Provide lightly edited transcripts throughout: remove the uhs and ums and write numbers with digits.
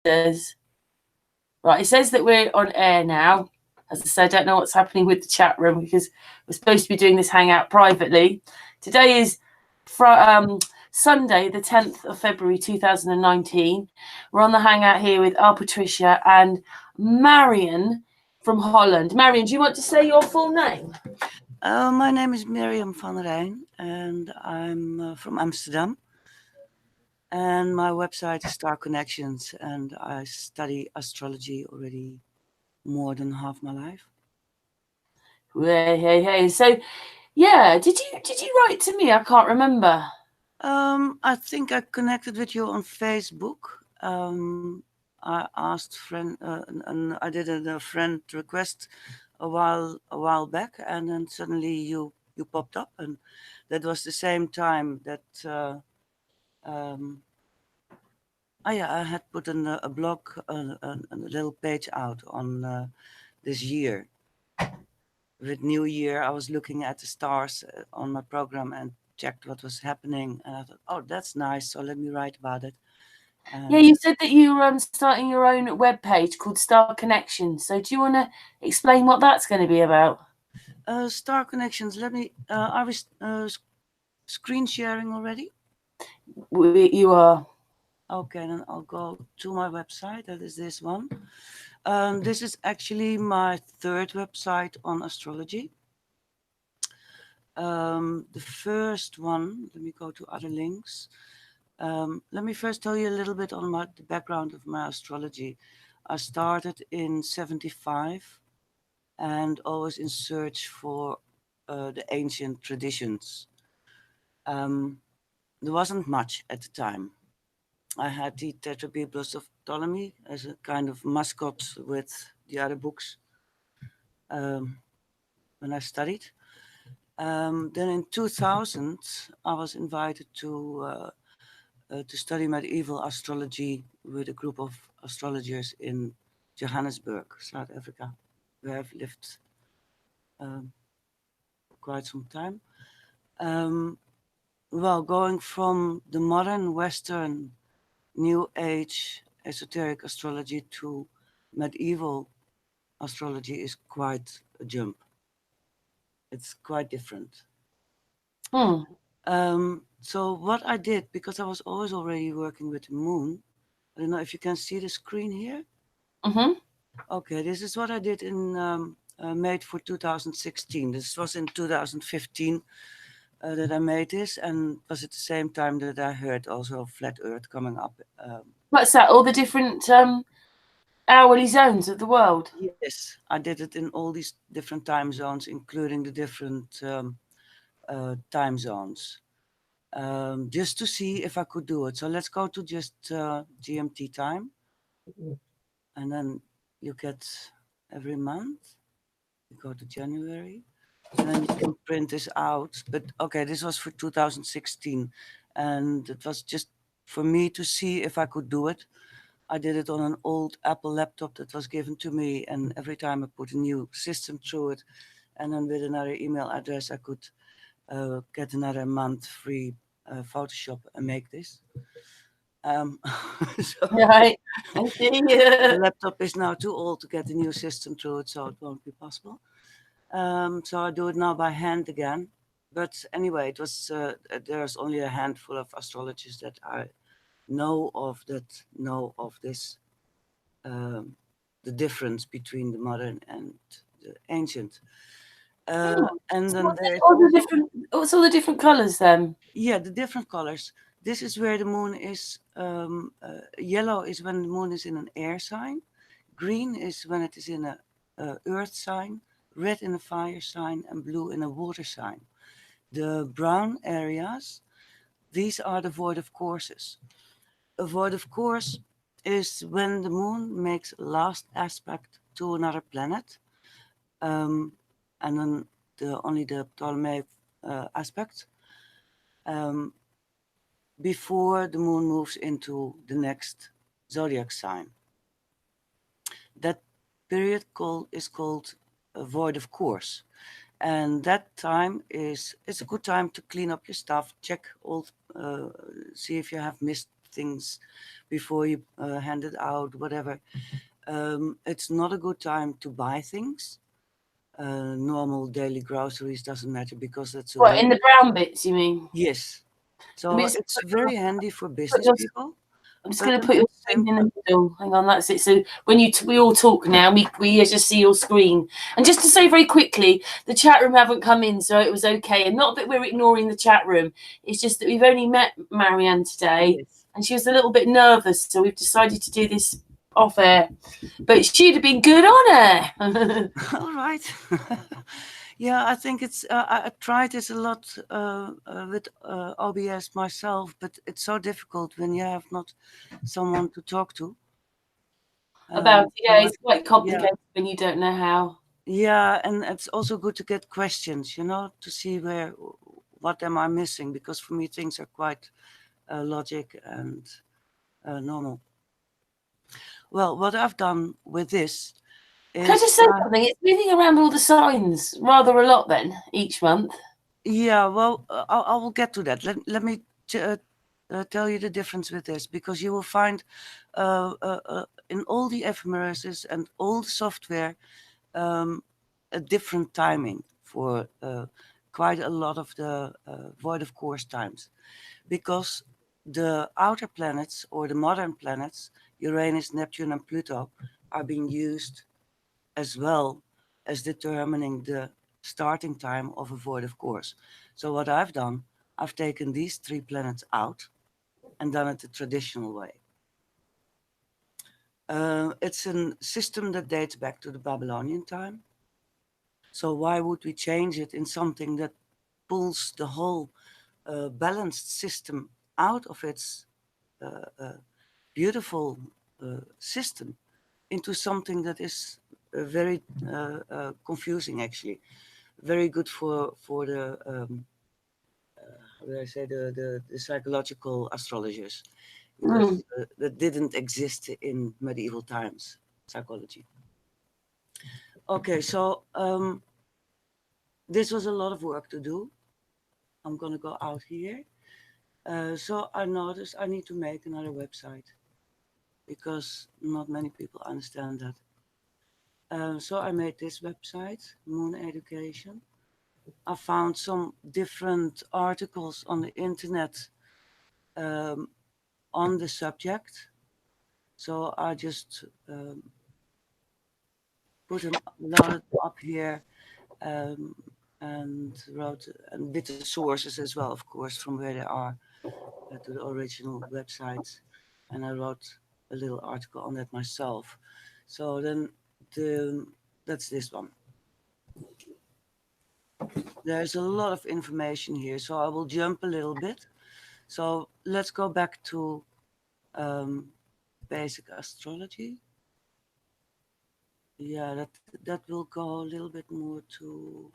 Right, it says that we're on air now. As I said, I don't know what's happening with the chat room because we're supposed to be doing this hangout privately. Today is Sunday, the 10th of February 2019. We're on the hangout here with our Patricia and Mariam from Holland. Mariam, do you want to say your full name? My name is Mariam Van Reijn and I'm from Amsterdam. And my website is Starconnections, and I study astrology already more than half my life. Hey. So, yeah, did you write to me? I can't remember. I think I connected with you on Facebook. I asked friend, and I did a friend request a while back, and then suddenly you popped up, and that was the same time that I had put a blog, a little page out on this year. With New Year, I was looking at the stars on my program and checked what was happening, and I thought, oh, that's nice. So let me write about it. Yeah, you said that you were starting your own web page called Starconnections. So do you want to explain what that's going to be about? Starconnections. Let me. Are we screen sharing already? You are. Okay, then I'll go to my website. That is this one. This is actually my third website on astrology. The first one, let me go to other links. Let me first tell you a little bit on the background of my astrology. I started in 75 and always in search for the ancient traditions. There wasn't much at the time. I had the Tetrabiblos of Ptolemy as a kind of mascot with the other books when I studied. Then in 2000, I was invited to study medieval astrology with a group of astrologers in Johannesburg, South Africa, where I've lived quite some time. Well, going from the modern Western New Age esoteric astrology to medieval astrology is quite a jump. It's quite different. So what I did, because I was always already working with the moon, I don't know if you can see the screen here. Okay, this is what I did in made for 2016. This was in 2015 that I made this, and it was at the same time that I heard also Flat Earth coming up. What's that? All the different hourly zones of the world? Yes, I did it in all these different time zones, including the different time zones, just to see if I could do it. So let's go to just GMT time, and then you get every month. You go to January, and then you can print this out. But okay, this was for 2016, and it was just for me to see if I could do it. I did it on an old Apple laptop that was given to me, and every time I put a new system through it, and then with another email address, I could get another month free Photoshop and make this. So Right. I see. the laptop is now too old to get a new system through it, so it won't be possible. So I do it now by hand again. But anyway, it was there's only a handful of astrologers that I know of this, the difference between the modern and the ancient. And then there's what's all the different colours then? Yeah, the different colors. This is where the moon is. Yellow is when the moon is in an air sign. Green is when it is in a earth sign. Red in a fire sign, and blue in a water sign. The brown areas, these are the void of courses. A void of course is when the moon makes last aspect to another planet, and then only the Ptolemaic aspect, before the moon moves into the next zodiac sign. That period is called a void of course. And that time it's a good time to clean up your stuff, check see if you have missed things before you hand it out, whatever. It's not a good time to buy things. Normal daily groceries doesn't matter because that's a What, in the brown bits, you mean? yes. Let me So just it's very handy for put business your people. I'm just But going to at put your the same screen in the middle. Hang on, that's it. So when we all talk now, we just see your screen. And just to say very quickly, the chat room haven't come in, so it was okay. And not that we're ignoring the chat room. It's just that we've only met Marianne today, yes. and she was a little bit nervous, so we've decided to do this off air. But she'd have been good on air. All right. Yeah, I think it's. I tried this a lot with OBS myself, but it's so difficult when you have not someone to talk to. About it, So yeah, it's quite yeah, complicated when you don't know how. yeah, and it's also good to get questions, to see what am I missing, because for me things are quite logic and normal. Well, what I've done with this Can I is just say something? It's moving around all the signs rather a lot then each month. yeah, well, I will get to that. Let me tell you the difference with this, because you will find in all the ephemeruses and all the software a different timing for quite a lot of the void of course times, because the outer planets or the modern planets, Uranus, Neptune, and Pluto, are being used as well as determining the starting time of a void of course. So what I've done, I've taken these 3 planets out and done it the traditional way. It's a system that dates back to the Babylonian time. So why would we change it in something that pulls the whole balanced system out of its beautiful system into something that is very confusing, actually. Very good for the how do I say, the psychological astrologers, because that didn't exist in medieval times, psychology. Okay, so this was a lot of work to do. I'm gonna go out here. So I noticed I need to make another website because not many people understand that. So I made this website, Moon Education. I found some different articles on the internet on the subject. So I just put them loaded up here and wrote and with the sources as well, of course, from where they are to the original websites. And I wrote a little article on that myself. So then that's this one. There's a lot of information here, so I will jump a little bit. So let's go back to basic astrology. Yeah, that will go a little bit more to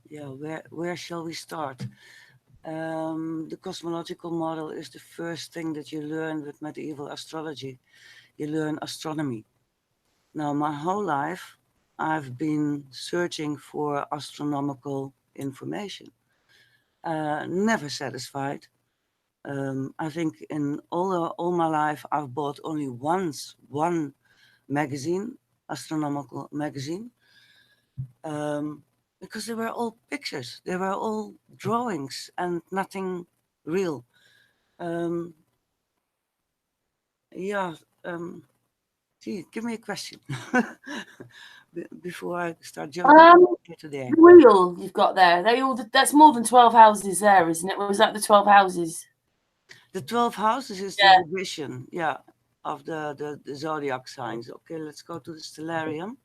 yeah, where shall we start? The cosmological model is the first thing that you learn with medieval astrology. You learn astronomy. Now, my whole life, I've been searching for astronomical information. Never satisfied. I think in all my life, I've bought only one magazine, astronomical magazine, because they were all pictures, they were all drawings and nothing real. Yeah, gee, give me a question before I start jumping here to there. The wheel you've got there, that's more than 12 houses there, isn't it? Or was that the 12 houses? The 12 houses is Yeah. the division, yeah, of the zodiac signs. Okay, let's go to the stellarium.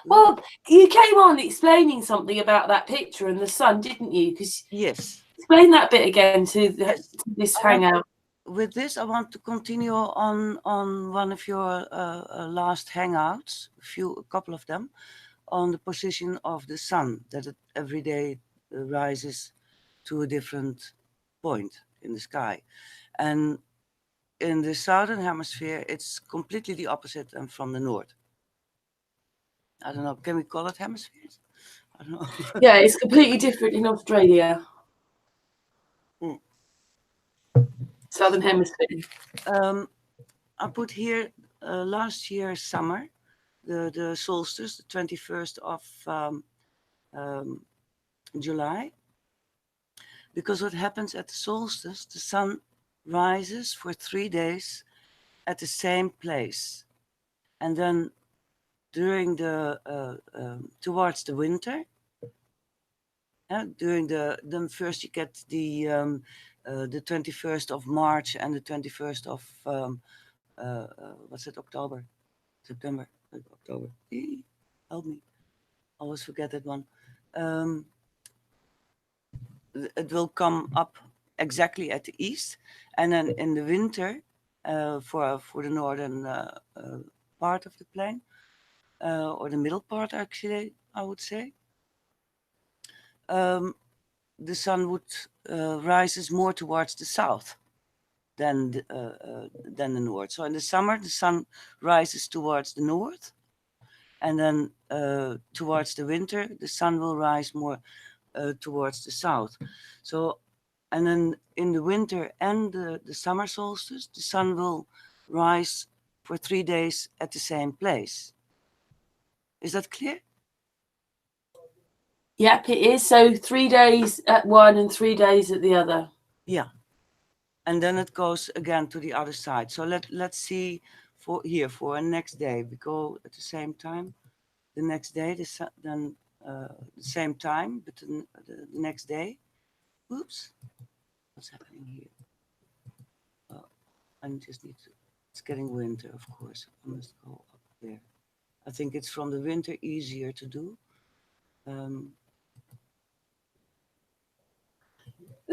Well, you came on explaining something about that picture and the sun, didn't you? Because yes. explain that bit again to Yes. this hangout. With this, I want to continue on one of your last hangouts, a couple of them, on the position of the sun, that it every day rises to a different point in the sky. And in the southern hemisphere, it's completely the opposite and from the north. I don't know, can we call it hemispheres? I don't know. Yeah, it's completely different in Australia. Southern Hemisphere. I put here last year's summer, the solstice, the 21st of July. Because what happens at the solstice, the sun rises for 3 days at the same place. And then during the, towards the winter, then first you get the 21st of March and the 21st of, what's it, October? September, October. Help me. I always forget that one. It will come up exactly at the east, and then in the winter, for the northern part of the plane, or the middle part, actually, I would say, the sun would rises more towards the south than the north. So in the summer, the sun rises towards the north, and then towards the winter, the sun will rise more towards the south. So, and then in the winter and the summer solstice, the sun will rise for 3 days at the same place. Is that clear? Yep, it is. So 3 days at one and 3 days at the other. Yeah. And then it goes again to the other side. So let's see for a next day. We go at the same time. The next day, then the same time, but the next day. Oops. What's happening here? Oh, I just need to. It's getting winter, of course. I must go up there. I think it's from the winter easier to do. The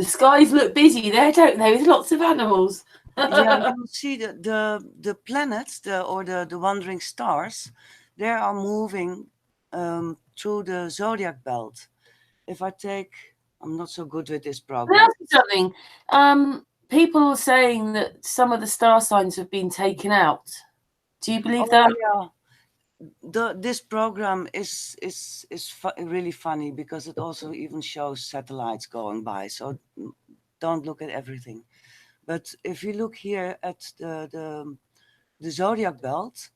skies look busy there, don't they? With lots of animals. Yeah, you see the planets, the wandering stars, they are moving through the zodiac belt. If I take, I'm not so good with this program. That's something. People are saying that some of the star signs have been taken out. Do you believe that? Yeah. This program is really funny because it also even shows satellites going by. So don't look at everything. But if you look here at the zodiac belt,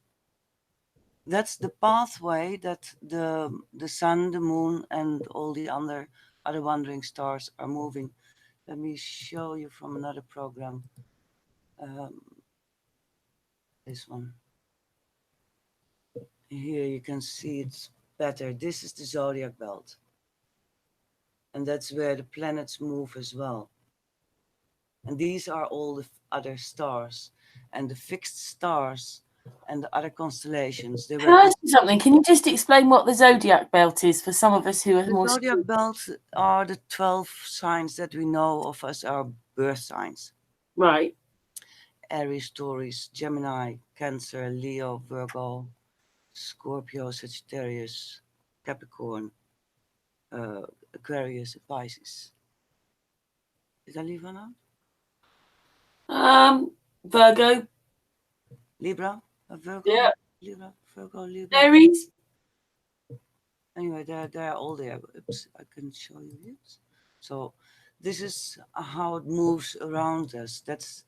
that's the pathway that the sun, the moon, and all the other wandering stars are moving. Let me show you from another program. This one. Here you can see it's better. This is the zodiac belt. And that's where the planets move as well. And these are all the other stars. And the fixed stars and the other constellations. Can I ask you something? Can you just explain what the zodiac belt is for some of us who are more... The zodiac belt are the 12 signs that we know of as our birth signs. Right. Aries, Taurus, Gemini, Cancer, Leo, Virgo, Scorpio, Sagittarius, Capricorn, Aquarius, and Pisces. Did I leave one out? Virgo. Libra, Virgo. Yeah. Libra, Virgo, Libra. Aries. Anyway, they're all there. Oops, I couldn't show you this. So this is how it moves around us. That's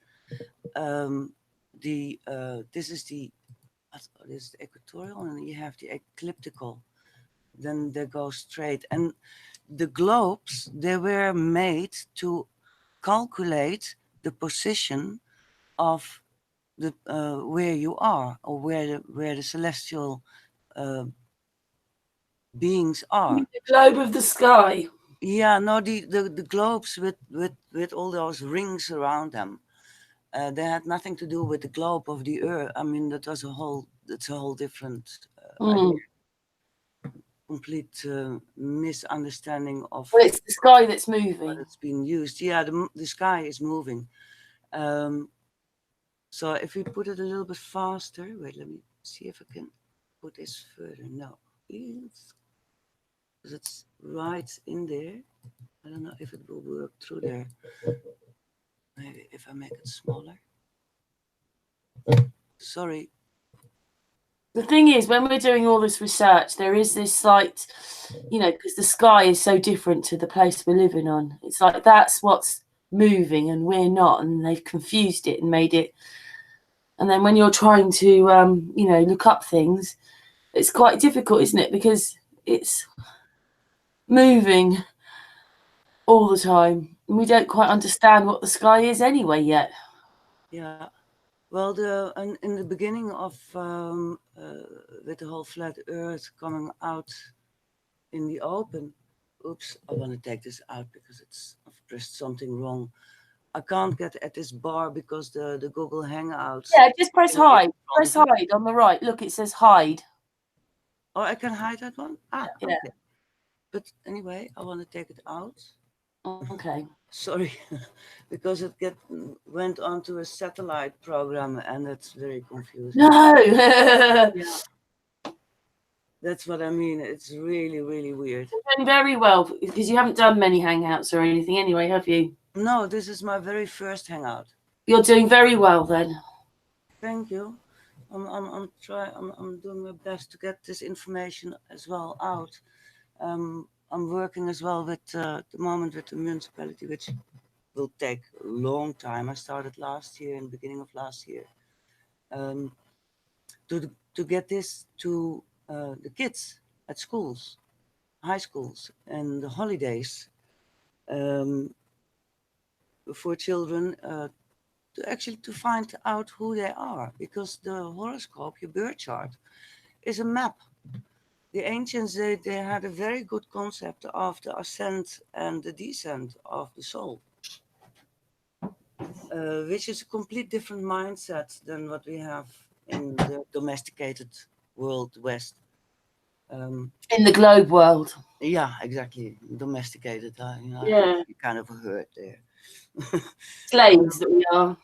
this is the equatorial, and you have the ecliptical. Then they go straight. And the globes, they were made to calculate the position of the where you are, or where the celestial beings are. The globe of the sky. Yeah, no, the globes with all those rings around them. They had nothing to do with the globe of the Earth. I mean, that's a whole different idea. Complete misunderstanding of. Well, it's the sky that's moving. It's been used. Yeah, the sky is moving. So if we put it a little bit faster, wait, let me see if I can put this further. No, because it's right in there. I don't know if it will work through there. Maybe if I make it smaller. Sorry. The thing is, when we're doing all this research, there is this slight, because the sky is so different to the place we're living on. It's like that's what's moving and we're not, and they've confused it and made it. And then when you're trying to, you know, look up things, it's quite difficult, isn't it? Because it's moving all the time. And we don't quite understand what the sky is anyway yet. Yeah. Well, in the beginning of with the whole flat Earth coming out in the open. Oops, I want to take this out because I've pressed something wrong. I can't get at this bar because the Google Hangouts. Yeah, just press hide. Press hide on the right. Look, it says hide. Oh, I can hide that one? Ah, yeah. Okay. But anyway, I want to take it out. Okay. Sorry, because it went onto a satellite program and it's very confusing. No. Yeah. That's what I mean. It's really, really weird. You're doing very well because you haven't done many hangouts or anything anyway, have you? No, this is my very first Hangout. You're doing very well then. Thank you. I'm doing my best to get this information as well out. I'm working as well with the moment with the municipality, which will take a long time. I started last year, in the beginning of last year, to get this to the kids at schools, high schools, and the holidays for children to find out who they are, because the horoscope, your birth chart, is a map. The ancients, they had a very good concept of the ascent and the descent of the soul, which is a complete different mindset than what we have in the domesticated world, West. In the globe world. Yeah, exactly. Domesticated. Yeah. You kind of heard there. Slaves that we are.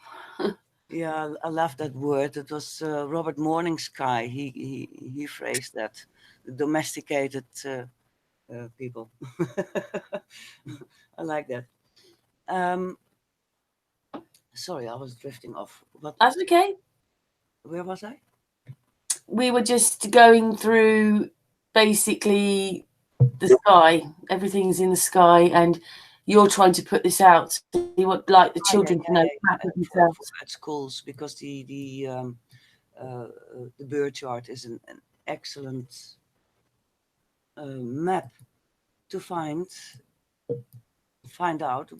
Yeah, I love that word. It was Robert Morningsky. He phrased that, the domesticated people. I like that. Sorry, I was drifting off. That's okay. Where was I? We were just going through basically the sky. Everything's in the sky, and you're trying to put this out. You want like the children to know for at schools, because the birth chart is an excellent map to find out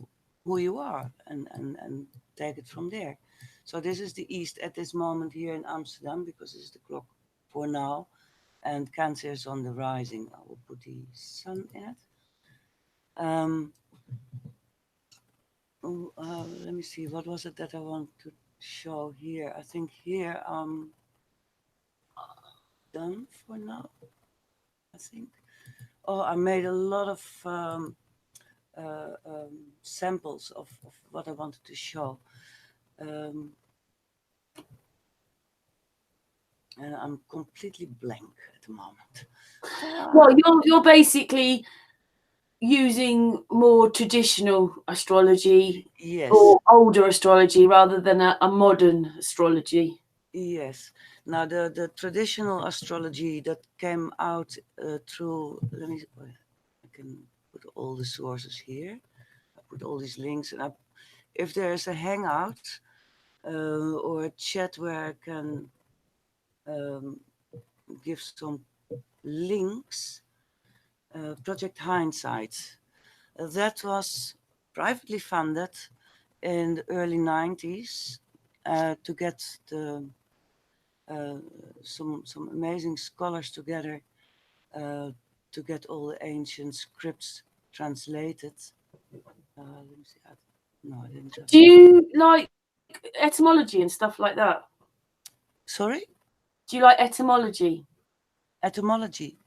who you are and take it from there. So this is the east at this moment here in Amsterdam, because it's the clock for now, and Cancer is on the rising. I will put the sun in it. Let me see, what was it that I want to show here? I think here I'm done for now, I think. Oh, I made a lot of samples of what I wanted to show. And I'm completely blank at the moment. Well, you're basically using more traditional astrology, Yes. or older astrology, rather than a modern astrology. Yes. Now the traditional astrology that came out through. I can put all the sources here. I put all these links, and if there's a hangout or a chat where I can give some links. Project Hindsight. That was privately funded in the early 90s to get some amazing scholars together to get all the ancient scripts translated. Let me see. No, I didn't. Do you like etymology and stuff like that? Sorry? Do you like etymology? Etymology.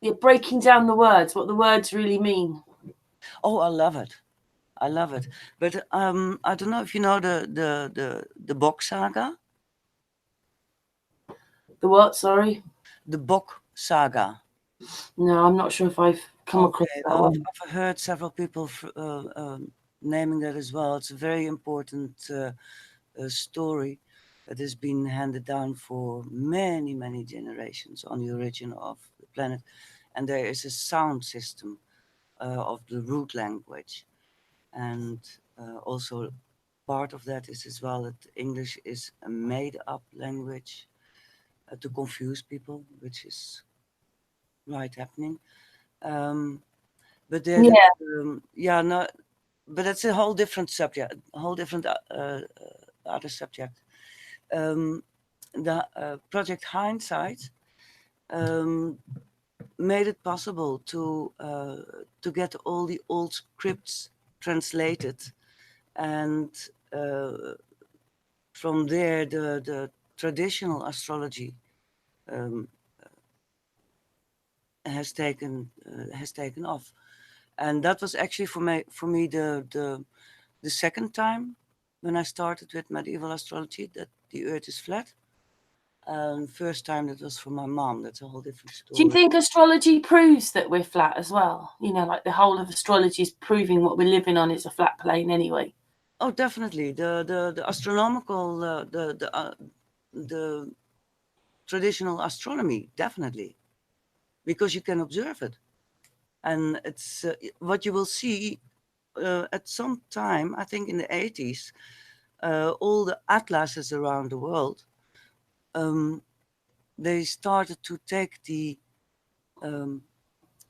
You're breaking down the words, what the words really mean. Oh, I love it. I love it. But I don't know if you know the Bok saga. The what? Sorry. The Bok saga. No, I'm not sure if I've come across that one. I've heard several people naming that as well. It's a very important story that has been handed down for many, many generations on the origin of the planet. And there is a sound system of the root language. And also part of that is as well that English is a made-up language to confuse people, which is right happening. But there, Yeah. no, but that's a whole different subject, a whole different other subject. The Project Hindsight made it possible to get all the old scripts translated, and from there the traditional astrology has taken off, and that was actually for me the second time when I started with medieval astrology that the Earth is flat. First time that was for my mom. That's a whole different story. Do you think astrology proves that we're flat as well? You know, like the whole of astrology is proving what we're living on is a flat plane anyway. Oh, definitely. The astronomical, the traditional astronomy, definitely, because you can observe it, and it's what you will see at some time. I think in the 80s, all the atlases around the world, they started to take the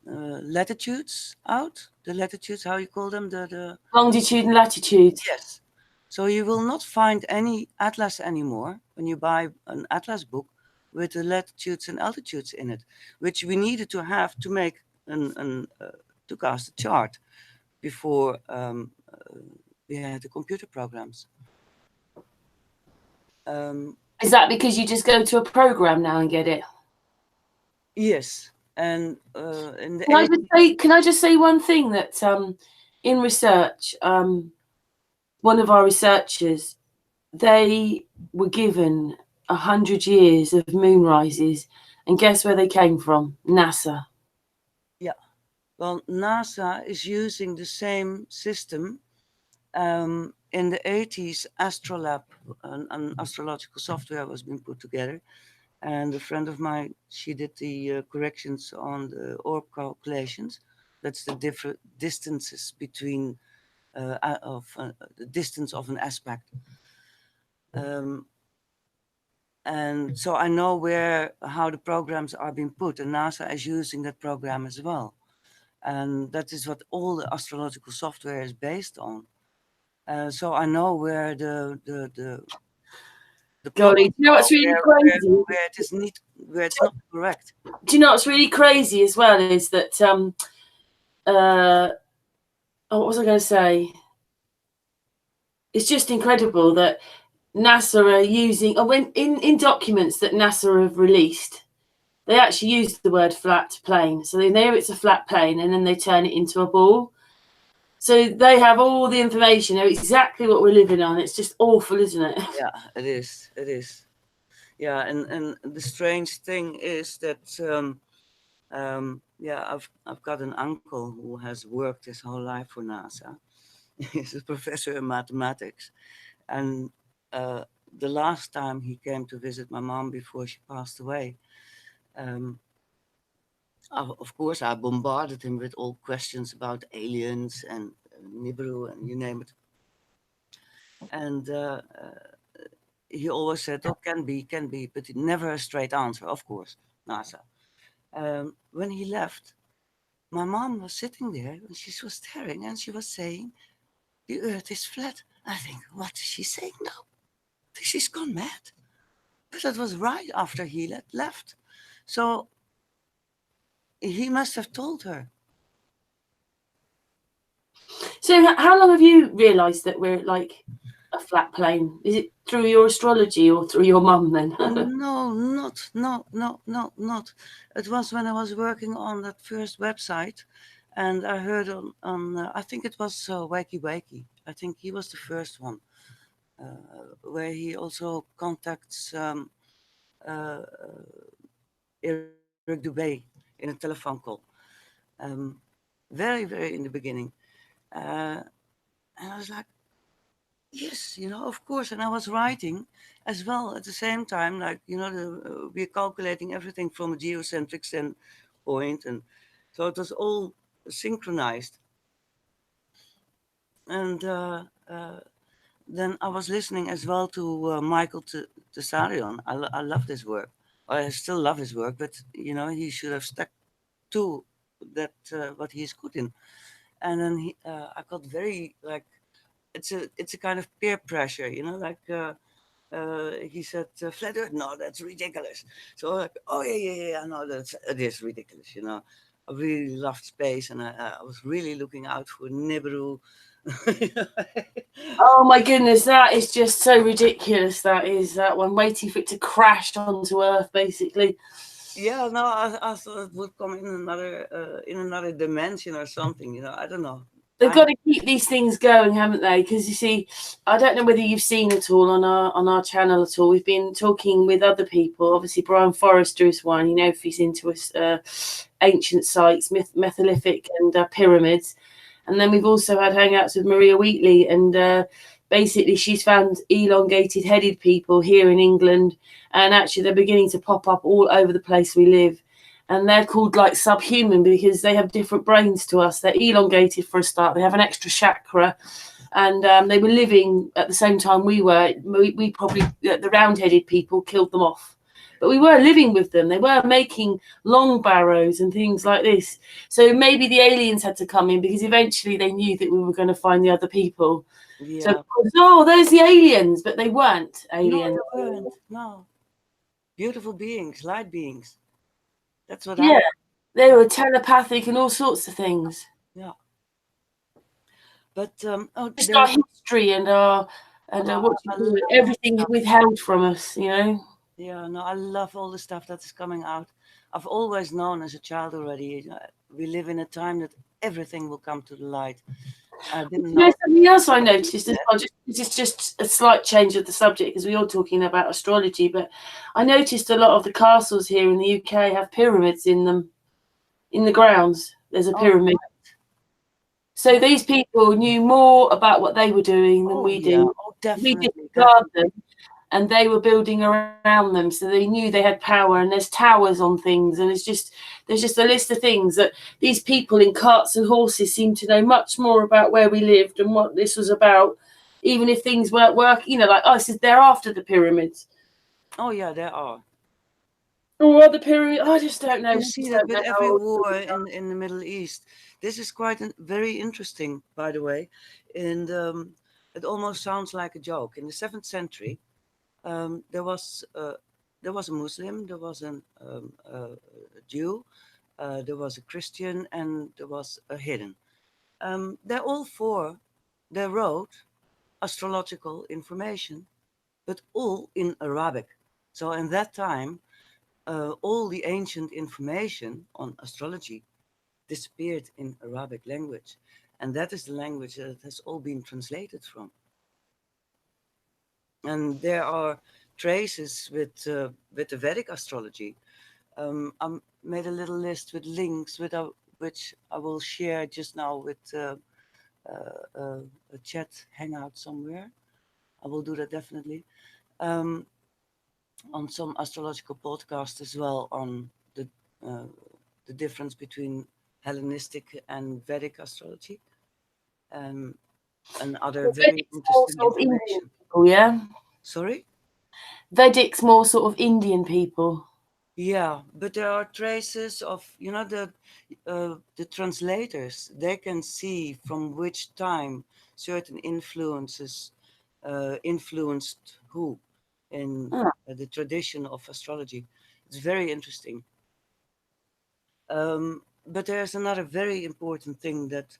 latitudes out. The latitudes, how you call them? The longitude and latitude. Yes. So you will not find any atlas anymore when you buy an atlas book with the latitudes and altitudes in it, which we needed to have to make to cast a chart before we had the computer programs. Is that because you just go to a program now and get it? Yes. And in the can I just say one thing that in research, one of our researchers, they were given 100 years of moon rises, and guess where they came from? NASA. Yeah. Well, NASA is using the same system. In the 80s, Astrolab, an astrological software, was being put together. And a friend of mine, she did the corrections on the orb calculations. That's the different distances between the distance of an aspect. And so I know how the programs are being put, and NASA is using that program as well. And that is what all the astrological software is based on. So I know where the Golly, do you know what's really crazy? Where it's not correct. Do you know what's really crazy as well is that what was I going to say? It's just incredible that NASA are using, when in documents that NASA have released, they actually use the word flat plane. So they know it's a flat plane, and then they turn it into a ball. So they have all the information, know exactly what we're living on. It's just awful, isn't it? Yeah, it is. It is. Yeah, and the strange thing is that I've got an uncle who has worked his whole life for NASA. He's a professor in mathematics, and the last time he came to visit my mom before she passed away, of course I bombarded him with all questions about aliens and Nibiru and you name it. And he always said, "Oh, can be," but never a straight answer. Of course, NASA. When he left, my mom was sitting there and she was staring and she was saying, "The Earth is flat." I think, what is she saying now? She's gone mad. But that was right after he left. So he must have told her. So how long have you realised that we're like a flat plane? Is it through your astrology or through your mum then? No, not. It was when I was working on that first website, and I heard on I think it was Wakey. I think he was the first one, where he also contacts Eric Dubé in a telephone call. Very, very in the beginning. And I was like, yes, of course. And I was writing as well at the same time, like, we're calculating everything from a geocentric standpoint. And so it was all synchronized. And then I was listening as well to Michael Tessarion. I love his work. I still love his work, but he should have stuck to that what he's good in. And then I got very like it's a kind of peer pressure, like. He said, "Flat Earth, no, that's ridiculous." So like, oh yeah, no, it is ridiculous. I really loved space, and I was really looking out for Nibiru. Oh my goodness, that is just so ridiculous. That one, waiting for it to crash onto Earth, basically. Yeah, no, I thought it would come in another dimension or something. I don't know. They've got to keep these things going, haven't they? Because you see, I don't know whether you've seen it all on our channel at all. We've been talking with other people. Obviously, Brian Forrester is one. If he's into ancient sites, metholithic and pyramids. And then we've also had hangouts with Maria Wheatley, and basically she's found elongated headed people here in England, and actually they're beginning to pop up all over the place we live. And they're called like subhuman because they have different brains to us. They're elongated for a start. They have an extra chakra, and they were living at the same time we were. We probably, the round-headed people killed them off. But we were living with them. They were making long barrows and things like this. So maybe the aliens had to come in because eventually they knew that we were going to find the other people. Yeah. So, there's the aliens, but they weren't aliens. No, they weren't. No. Beautiful beings, light beings. That's what Yeah, they were telepathic and all sorts of things. Yeah. But just our history and our everything withheld from us, Yeah, no, I love all the stuff that is coming out. I've always known as a child already. We live in a time that everything will come to the light. I didn't know. Something else I noticed as well. It's just a slight change of the subject because we are talking about astrology, but I noticed a lot of the castles here in the UK have pyramids in them, in the grounds. There's a pyramid. So these people knew more about what they were doing than we did. We disregard them, and they were building around them, so they knew they had power. And there's towers on things, and there's just a list of things that these people in carts and horses seem to know much more about where we lived and what this was about, even if things weren't working. Like us, they're after the pyramids. Oh yeah, there are. Or the pyramid, I just don't know. You see that with every war in the Middle East. This is quite very interesting, by the way. And it almost sounds like a joke. In the 7th century, there was a Muslim, there was a Jew, there was a Christian, and there was a heathen. They're all four. They wrote astrological information, but all in Arabic. So in that time, all the ancient information on astrology disappeared in Arabic language, and that is the language that has all been translated from. And there are traces with the Vedic astrology. I made a little list with links which I will share just now with a chat hangout somewhere. I will do that definitely. On some astrological podcast as well on the difference between Hellenistic and Vedic astrology. And other very interesting information. People, yeah. Sorry? Vedic's more sort of Indian people. Yeah, but there are traces of the translators. They can see from which time certain influences influenced who in the tradition of astrology. It's very interesting. But there's another very important thing that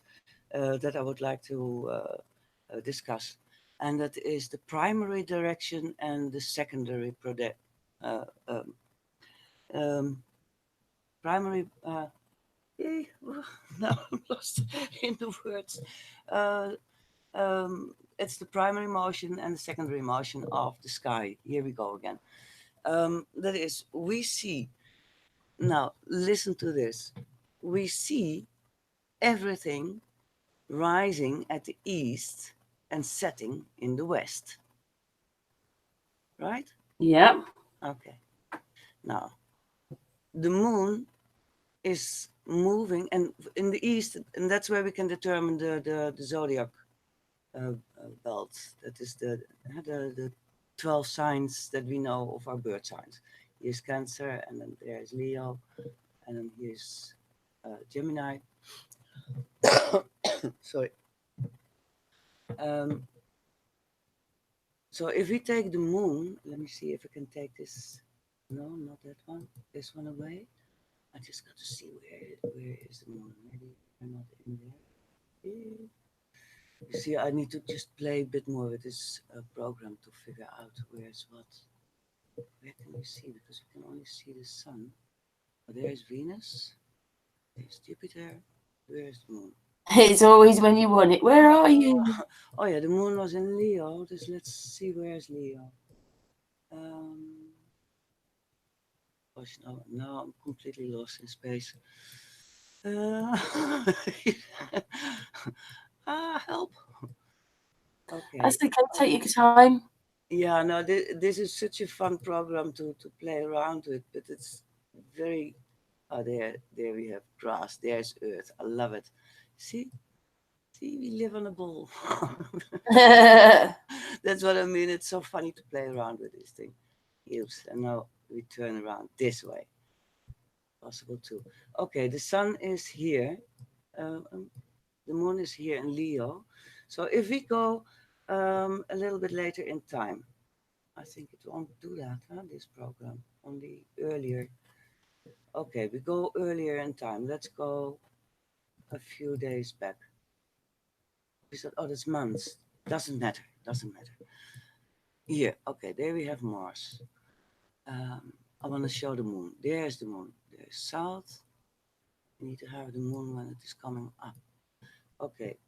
I would like to discuss, and that is the primary direction and the secondary primary. Now I'm lost in the words. It's the primary motion and the secondary motion of the sky. Here we go again. That is, we see. Now listen to this. We see everything rising at the east and setting in the west. Right? Yeah. Okay. Now, the moon is moving, and in the east, and that's where we can determine the zodiac belt. That is the 12 signs that we know of our birth signs. Here's Cancer, and then there's Leo, and then here's Gemini. Sorry. So if we take the moon, let me see if I can take this. No, not that one. This one away. I just got to see where is the moon. Maybe I'm not in there. You see, I need to just play a bit more with this program to figure out where's what. Where can we see? Because we can only see the sun. Oh, there's Venus. There's Jupiter. Where's the moon? It's always when you want it. Where are you? Oh yeah, the moon was in Leo. Just let's see where's Leo. Gosh, no, I'm completely lost in space. Help. Okay. That's okay. Take your time. Yeah, no, this is such a fun program to play around with, but it's very. Oh, there we have grass. There's earth. I love it. See, we live on a ball. That's what I mean. It's so funny to play around with this thing. Oops, and now we turn around this way. Possible too. Okay, the sun is here. The moon is here in Leo. So if we go a little bit later in time, I think it won't do that, huh, this program. Only earlier. Okay, we go earlier in time. Let's go a few days back. We said, oh, that's months. Doesn't matter. Doesn't matter. Here, okay, there we have Mars. I want to show the moon. There's the moon. There's south. You need to have the moon when it is coming up. Okay.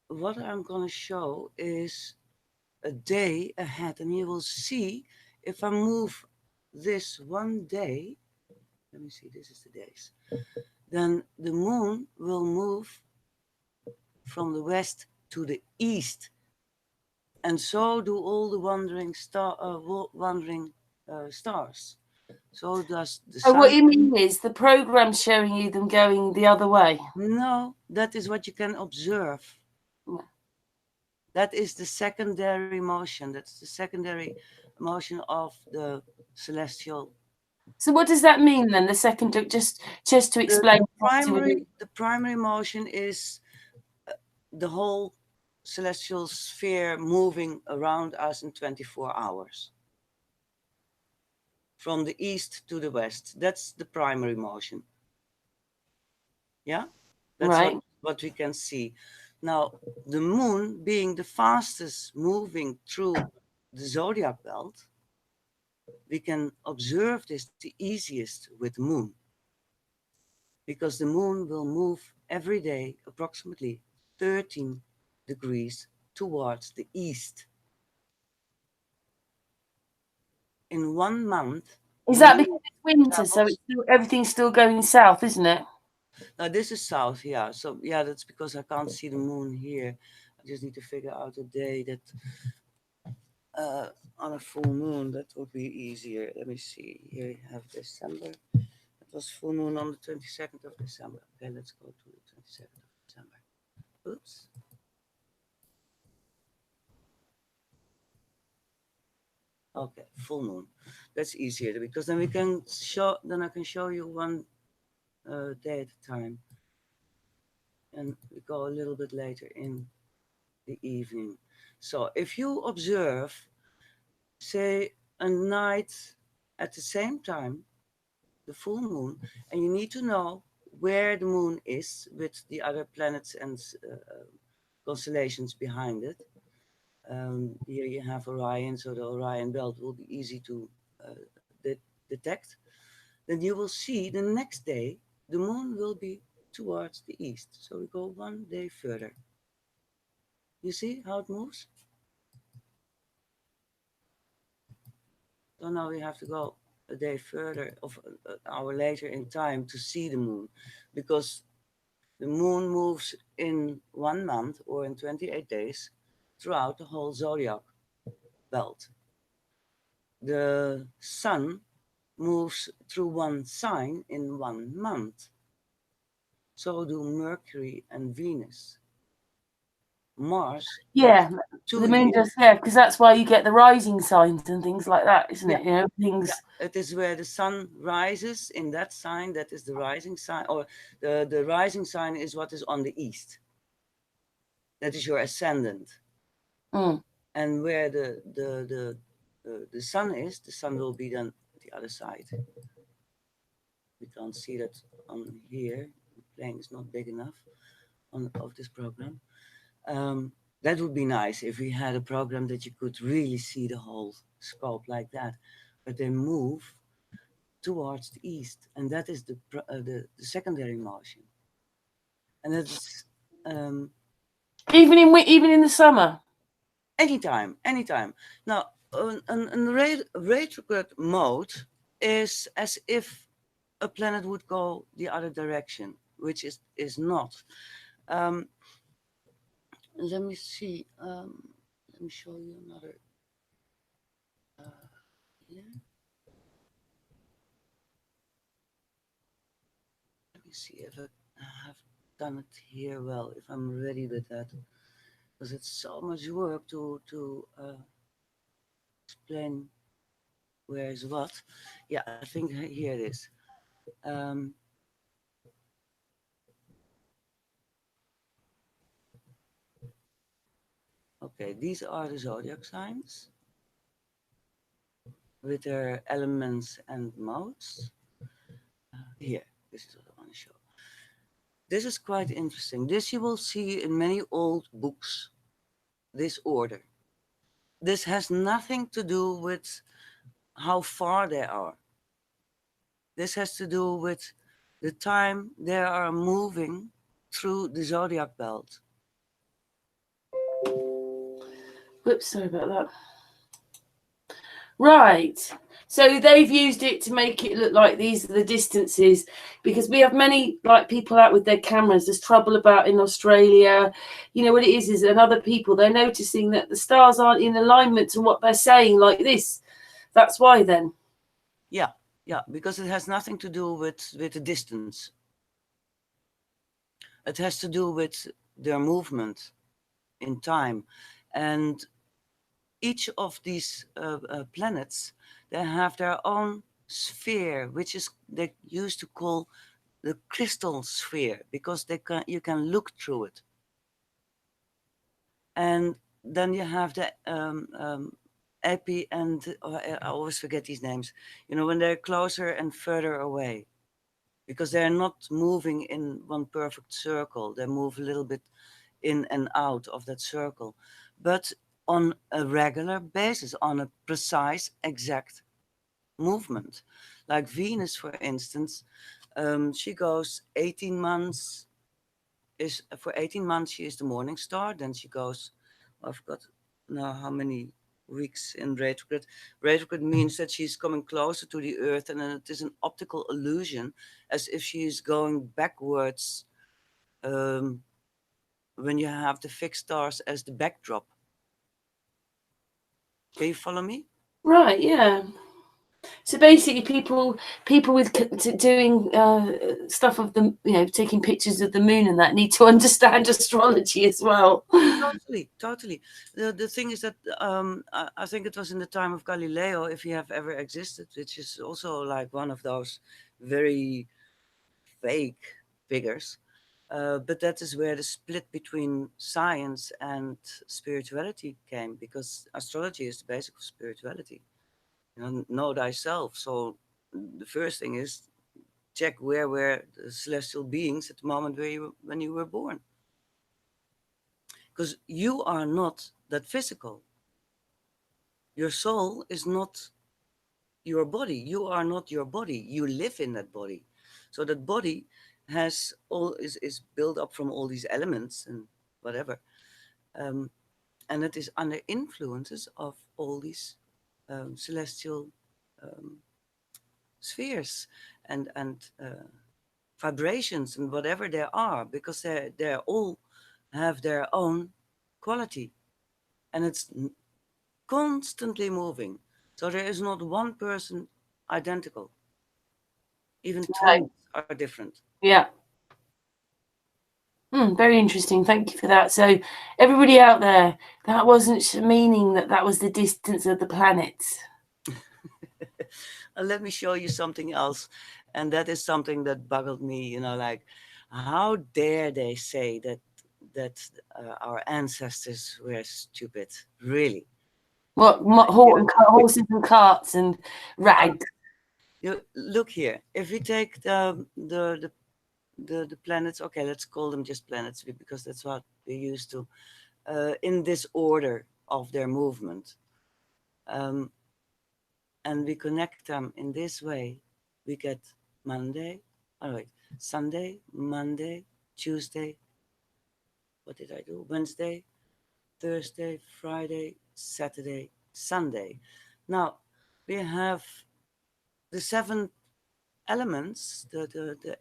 What I'm going to show is a day ahead, and you will see if I move this one day. Let me see, this is the days. Then the moon will move from the west to the east, and so do all the wandering stars. So does the So sun. what you mean is the program's showing you them going the other way? No, that is what you can observe. Yeah. That is the secondary motion. That's the secondary motion of the celestial. So what does that mean then? The second, just to explain. The primary motion is the whole celestial sphere moving around us in 24 hours. From the east to the west. That's the primary motion. Yeah? That's right. what we can see. Now, the moon being the fastest moving through the zodiac belt, we can observe this the easiest with the moon. Because the moon will move every day approximately 13 degrees towards the east. In 1 month. Is that because it's winter, so it's everything's still going south, isn't it? Now this is south, yeah. So yeah, that's because I can't see the moon here. I just need to figure out a day that on a full moon that would be easier. Let me see. Here you have December. It was full moon on the 22nd of December. Okay, let's go to the 22nd of December. Oops. Okay, full moon. That's easier because then we can show. Then I can show you one day at a time, and we go a little bit later in the evening. So if you observe, say, a night at the same time, the full moon, and you need to know where the moon is with the other planets and constellations behind it. Here you have Orion, so the Orion belt will be easy to detect. Then you will see the next day the moon will be towards the east. So we go one day further. You see how it moves? So now we have to go a day further, of an hour later in time to see the moon, because the moon moves in 1 month or in 28 days throughout the whole zodiac belt. The sun moves through one sign in 1 month. So do Mercury and Venus. Mars. Yeah, to the moon here. does. Yeah, because that's why you get the rising signs and things like that, isn't it? You know, things. Yeah, it is where the sun rises in that sign. That is the rising sign, or the rising sign is what is on the east. That is your ascendant. Mm. And where the sun is, the sun will be then the other side. We can't see that on here. The plane is not big enough of this program. That would be nice if we had a program that you could really see the whole scope like that. But they move towards the east, and that is the secondary motion. And that's Even in the summer. anytime. Now, a retrograde mode is as if a planet would go the other direction, which is not. Let me see. Let me show you another. Here. Let me see if I have done it here well. If I'm ready with that, because it's so much work to explain where is what. Yeah, I think here it is. Okay, these are the zodiac signs with their elements and modes. Here, this is what I want to show. This is quite interesting. This you will see in many old books, this order. This has nothing to do with how far they are. This has to do with the time they are moving through the zodiac belt. Whoops, sorry about that. Right. So they've used it to make it look like these are the distances, because we have many like people out with their cameras. There's trouble about in Australia. You know what it is and other people, they're noticing that the stars aren't in alignment to what they're saying like this. That's why then. Yeah, because it has nothing to do with the distance. It has to do with their movement in time. And each of these planets, they have their own sphere, which is they used to call the crystal sphere, because you can look through it. And then you have the epi and I always forget these names. You know, when they're closer and further away, because they're not moving in one perfect circle. They move a little bit in and out of that circle, but on a regular basis, on a precise, exact movement. Like Venus, for instance, she goes 18 months. For 18 months she is the morning star. Then she goes, I forgot now how many weeks in retrograde. Retrograde means that she's coming closer to the Earth, and then it is an optical illusion, as if she is going backwards. When you have the fixed stars as the backdrop. Can you follow me? Right, yeah. So basically, people with doing stuff of the, you know, taking pictures of the moon and that need to understand astrology as well. Totally. The thing is that I think it was in the time of Galileo, if he have ever existed, which is also like one of those very fake figures. But that is where the split between science and spirituality came, because astrology is the basic of spirituality. You know thyself. So the first thing is check where were the celestial beings at the moment when you were born, because you are not that physical. Your soul is not your body. You are not your body. You live in that body. So that body is built up from all these elements and whatever, and it is under influences of all these celestial spheres and vibrations and whatever they are, because they all have their own quality, and it's constantly moving. So there is not one person identical. Even twins are different. Yeah. Very interesting. Thank you for that. So, everybody out there, that wasn't meaning that was the distance of the planets. Let me show you something else. And that is something that boggled me, like, how dare they say that our ancestors were stupid? Really? What horses and carts and rags? You look here. If we take the planets, okay, let's call them just planets because that's what we're used to, in this order of their movement. And we connect them in this way. We get Sunday, Monday, Tuesday. What did I do? Wednesday, Thursday, Friday, Saturday, Sunday. Now we have the 7 elements, the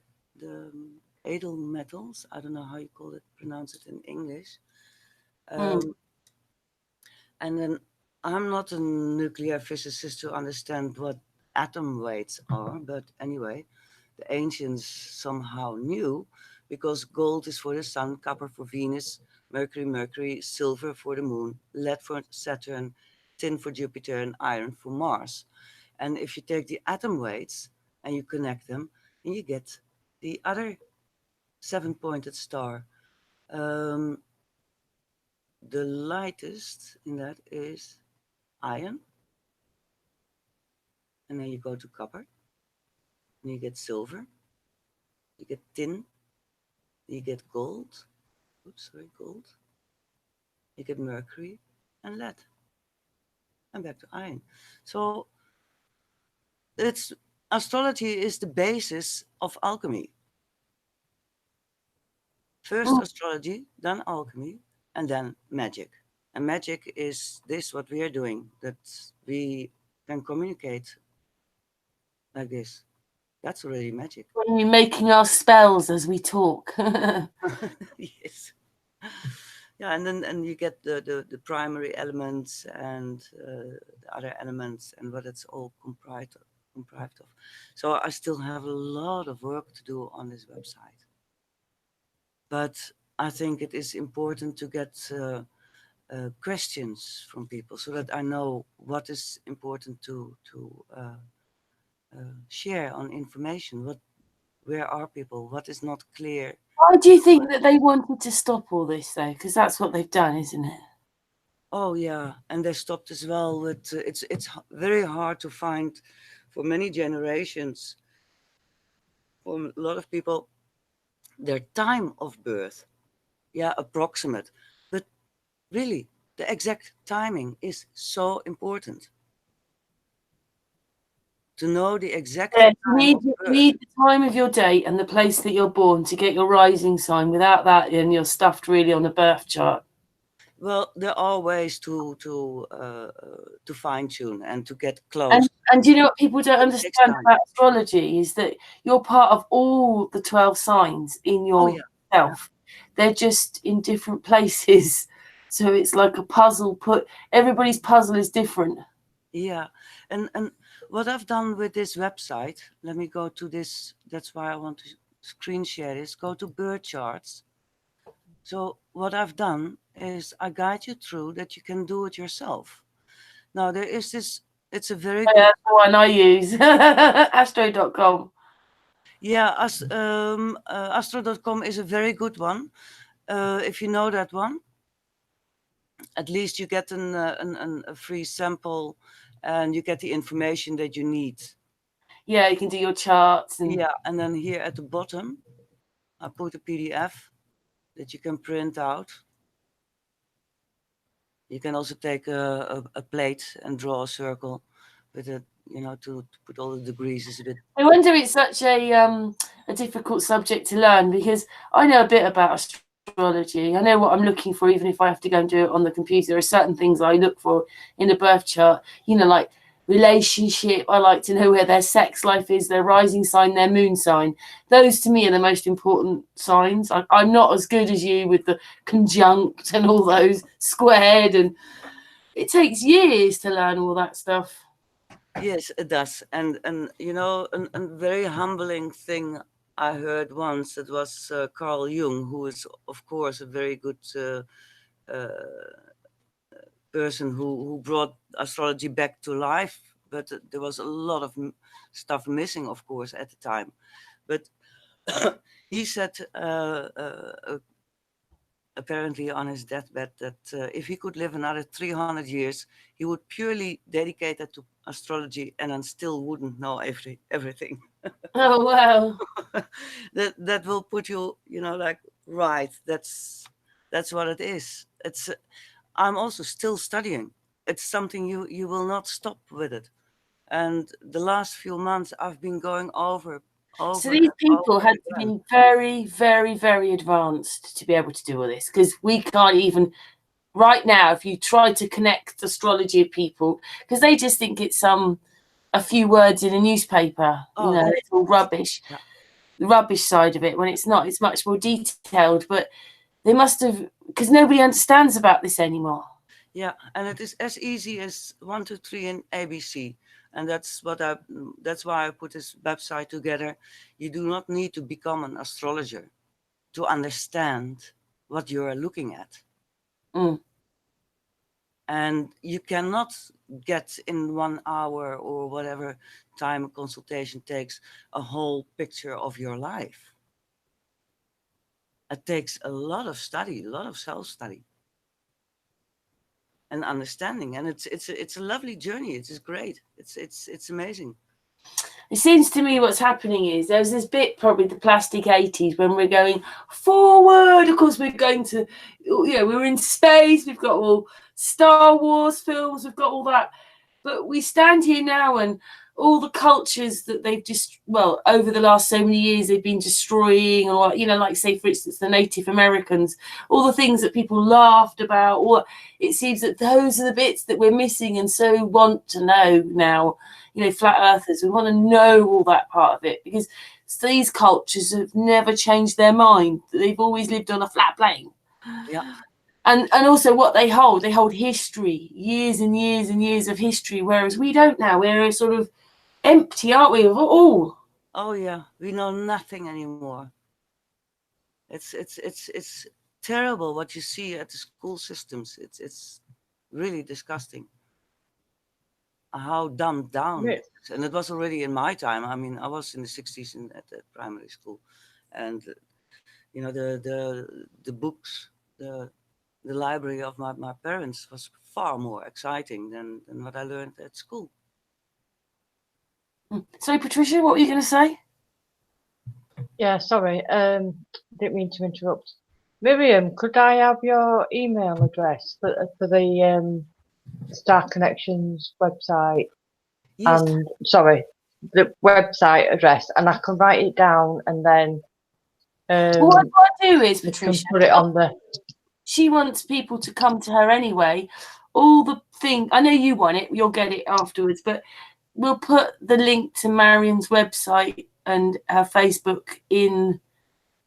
edel metals. I don't know how you pronounce it in English. And then I'm not a nuclear physicist to understand what atom weights are, but anyway, the ancients somehow knew because gold is for the sun, copper for Venus, Mercury, silver for the moon, lead for Saturn, tin for Jupiter, and iron for Mars. And if you take the atom weights and you connect them, then you get the other 7-pointed star. The lightest in that is iron, and then you go to copper, and you get silver, you get tin, you get gold, gold, you get mercury and lead, and back to iron. So it's astrology is the basis of alchemy. First astrology, then alchemy, and then magic. And magic is this what we are doing, that we can communicate like this. That's already magic. When you're making our spells as we talk. Yes. Yeah, and you get the primary elements and the other elements and what it's all comprised of. So I still have a lot of work to do on this website. But I think it is important to get questions from people so that I know what is important to share on information. Where are people? What is not clear? Why do you think that they wanted to stop all this, though? Because that's what they've done, isn't it? Oh yeah, and they stopped as well with it's very hard to find for many generations, for a lot of people, their time of birth. Yeah, approximate, but really the exact timing is so important. To know the exact Yeah, time of you birth. need the time of your date and the place that you're born to get your rising sign. Without that, then you're stuffed really on a birth chart. Well, there are ways to fine tune and to get close. And you know what people don't It takes understand time. about astrology is that you're part of all the 12 signs in Oh yourself. yeah. They're just in different places. So it's like a puzzle. Everybody's puzzle is different. Yeah, and what I've done with this website, let me go to this. That's why I want to screen share this. Go to bird charts. So what I've done is I guide you through that you can do it yourself. Now there is this. It's a very good. That's the one I use. Astro.com. Yeah, astro.com is a very good one. If you know that one, at least you get a free sample, and you get the information that you need. Yeah, you can do your charts. Yeah, and then here at the bottom, I put a PDF that you can print out. You can also take a plate and draw a circle with it, to put all the degrees. Is a bit. I wonder it's such a difficult subject to learn because I know a bit about astrology. I know what I'm looking for, even if I have to go and do it on the computer. There are certain things I look for in a birth chart, like relationship. I like to know where their sex life is, their rising sign, their moon sign. Those to me are the most important signs. I'm not as good as you with the conjunct and all those squared, and it takes years to learn all that stuff. Yes, it does, and a very humbling thing I heard once that was Carl Jung, who is, of course, a very good person who brought astrology back to life. But there was a lot of stuff missing, of course, at the time. But he said, apparently on his deathbed, that if he could live another 300 years, he would purely dedicate it to astrology and then still wouldn't know everything. Oh wow. That will put you, like, right. That's what it is. It's I'm also still studying. It's something you will not stop with it. And the last few months I've been going over So and these people over had to again. be very, very, very advanced to be able to do all this, because we can't even right now. If you try to connect astrology of people, because they just think it's a few words in a newspaper, Oh, it's all rubbish. yeah. The rubbish side of it, when it's not, it's much more detailed. But they must have, because nobody understands about this anymore. Yeah, and it is as easy as 1, 2, 3 in ABC, and that's why I put this website together. You do not need to become an astrologer to understand what you are looking at. Mm. And you cannot get in 1 hour or whatever time a consultation takes a whole picture of your life. It takes a lot of study, a lot of self-study and understanding, and it's a lovely journey. It is great. It's amazing. It seems to me what's happening is there's this bit, probably the plastic 80s, when we're going forward. Of course, we're going to, we're in space. We've got all Star Wars films. We've got all that. But we stand here now, and all the cultures that they've just, over the last so many years, they've been destroying, or, like, say, for instance, the Native Americans, all the things that people laughed about, or it seems that those are the bits that we're missing and so want to know now. Flat earthers, we want to know all that part of it, because these cultures have never changed their mind. They've always lived on a flat plane. Yeah. And also what they hold history, years and years and years of history, whereas we don't now. We're sort of empty, aren't we, of all? Oh yeah, we know nothing anymore. It's terrible what you see at the school systems. It's really disgusting how dumbed down it is. And it was already in my time. I mean, I was in the 60s at the primary school, and the books, the library of my parents was far more exciting than what I learned at school. So, Patricia, what were you going to say? Yeah, sorry. Didn't mean to interrupt. Miriam, could I have your email address for the Starconnections website? Yes. And sorry, the website address, and I can write it down, and then what I do is, we can Patricia, put it on the. she wants people to come to her anyway. All the thing, I know you want it, you'll get it afterwards, but we'll put the link to Mariam's website and her Facebook in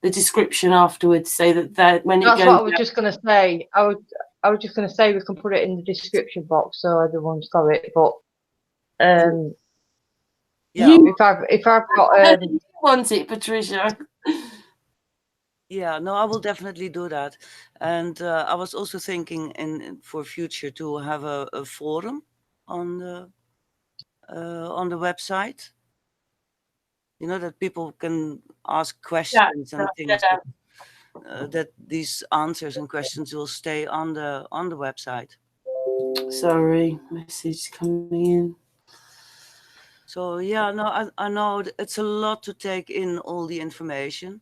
the description afterwards, so that when That's it goes what I was just going to say. I was just going to say we can put it in the description box so everyone's got it. But yeah, if I've got you want it, Patricia. Yeah, no, I will definitely do that. And I was also thinking for future to have a forum on the website. That people can ask questions and things. That these answers and questions will stay on the website. Sorry, message coming in. So yeah, no, I know it's a lot to take in, all the information.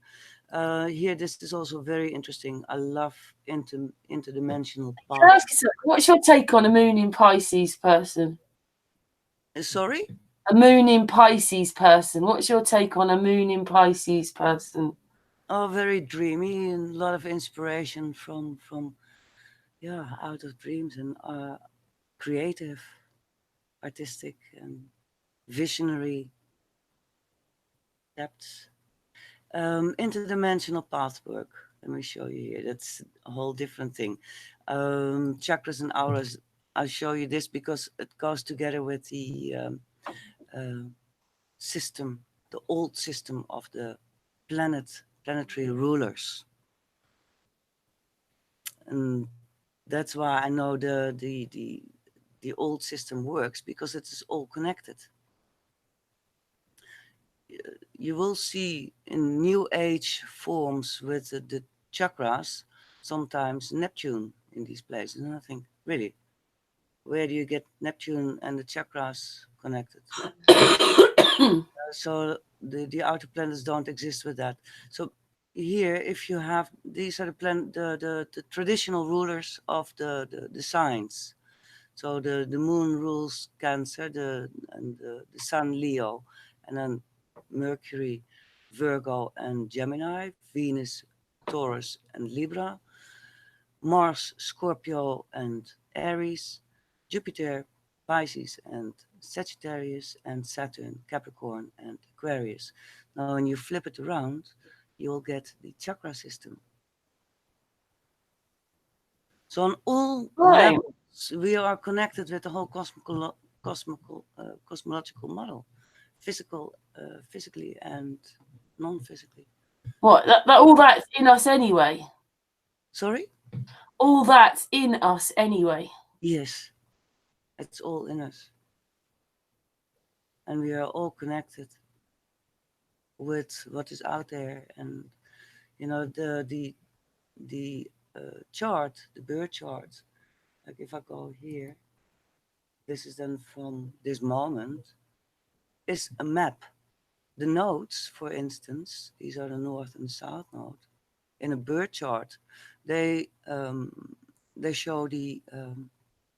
Here, this is also very interesting. I love interdimensional paths. Can I ask you something? What's your take on a moon in Pisces person? Sorry? A moon in Pisces person. What's your take on a moon in Pisces person? Oh, very dreamy, and a lot of inspiration from out of dreams, and creative, artistic, and visionary depths. Interdimensional pathwork. Let me show you here. That's a whole different thing. Chakras and auras. I'll show you this because it goes together with the system, the old system of the planetary rulers. And that's why I know the old system works, because it is all connected. You will see in New Age forms with the chakras sometimes Neptune in these places, and I think, really, where do you get Neptune and the chakras connected? So the outer planets don't exist with that. So here, if you have, these are the traditional rulers of the signs. So the moon rules Cancer, and the sun Leo, and then Mercury, Virgo and Gemini, Venus, Taurus and Libra, Mars, Scorpio and Aries, Jupiter, Pisces and Sagittarius, and Saturn, Capricorn and Aquarius. Now when you flip it around, you will get the chakra system. So on all levels, we are connected with the whole cosmological model, physically and non-physically. What? All that's in us anyway. Sorry? All that's in us anyway. Yes, it's all in us, and we are all connected with what is out there. And you know, the chart, the birth chart. Like if I go here, this is then from this moment, is a map. The nodes, for instance, these are the north and south node. In a birth chart, they show the